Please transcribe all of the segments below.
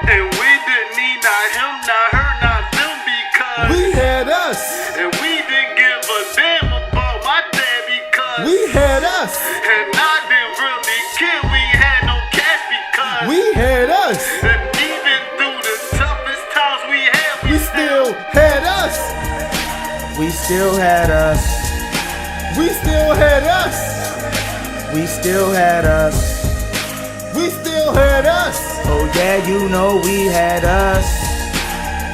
And we didn't need not him, not her, not them because we had us. And we didn't give a damn about my dad because We had us. And I didn't really care, we had no cash because We had us. And even through the toughest times we had, We still had us. We still had us. We still had us. We still had us. We still had us. Oh yeah, you know we had us.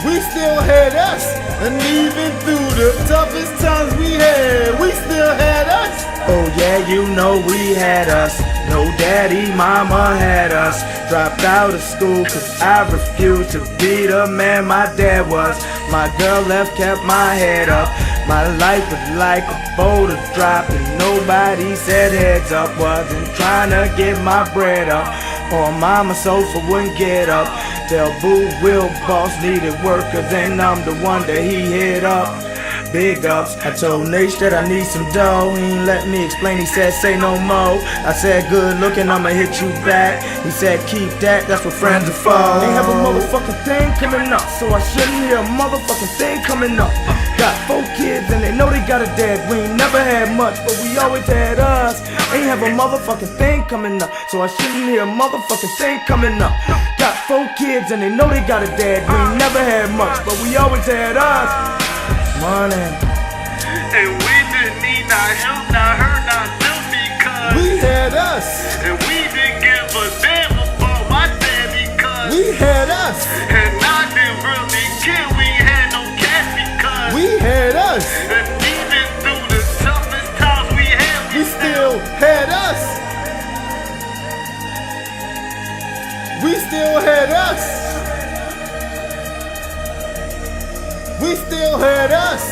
We still had us. And even through the toughest times we had, we still had us. Oh yeah, you know we had us. No daddy, mama had us. Dropped out of school cause I refused to be the man my dad was. My girl left, kept my head up. My life was like a boulder drop and nobody said heads up. Wasn't trying to get my bread up, or mama's sofa wouldn't get up. Tell Boo Will boss needed workers and I'm the one that he hit up. Big ups. I told Nate that I need some dough. He ain't let me explain, he said say no more. I said good looking, I'ma hit you back. He said keep that, that's what friends are for. Ain't have a motherfucking thing coming up, so I shouldn't hear a motherfucking thing coming up. Got 4 kids and they know they got a dad. We ain't never had much, but we always had us. Ain't have a motherfucking thing coming up, so I shouldn't hear a motherfucking thing coming up. Got 4 kids and they know they got a dad. We ain't never had much, but we always had us. Money. And we didn't need not him, not her, not them because We had us. And we didn't give a damn about my dad because We had us. And I didn't really care, we had no cash because We had us. And even through the toughest times we had, We still had us. We still had us. We still had us.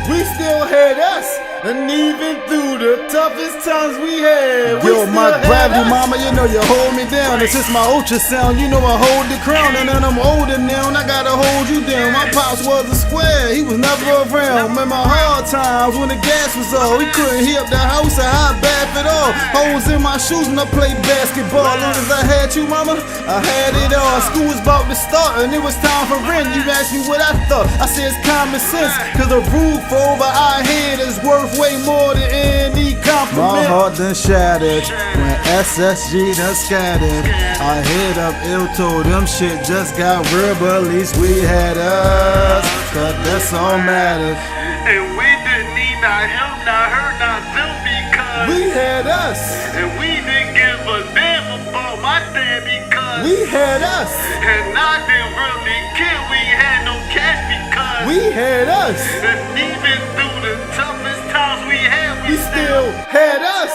We still had us. And even through the toughest times we had, we Yo, still my had gravity us. mama, you know you hold me down. This is my ultrasound, you know I hold the crown. And then I'm older now and I gotta hold you down. My pops was a square, he was never around. Remember hard times when the gas was low. He couldn't heat up the house or hot bath at all. Holes in my shoes when I played basketball. Long as I had you, mama, I had it all. School was about to start and it was time for rent. You asked me what I thought, I said it's common sense. Cause a roof over our head is worth way more than any compliment. My heart done shattered when SSG done scattered. I hit up ill, told them shit just got real, but at least we had us, cause that's all matters. And we didn't need not him, not her, not them because We had us. And we didn't give a damn about my dad because We had us. And I didn't really care, we had no cash because We had us. And even through the toughest times we had, We still had us.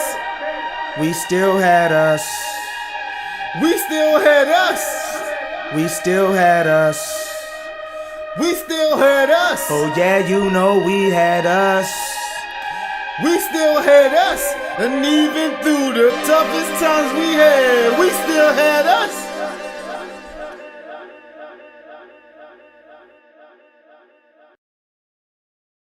We still had us. We still had us. We still had us. We still had us. Oh yeah, you know we had us. We still had us. And even through the toughest times we had, we still had us.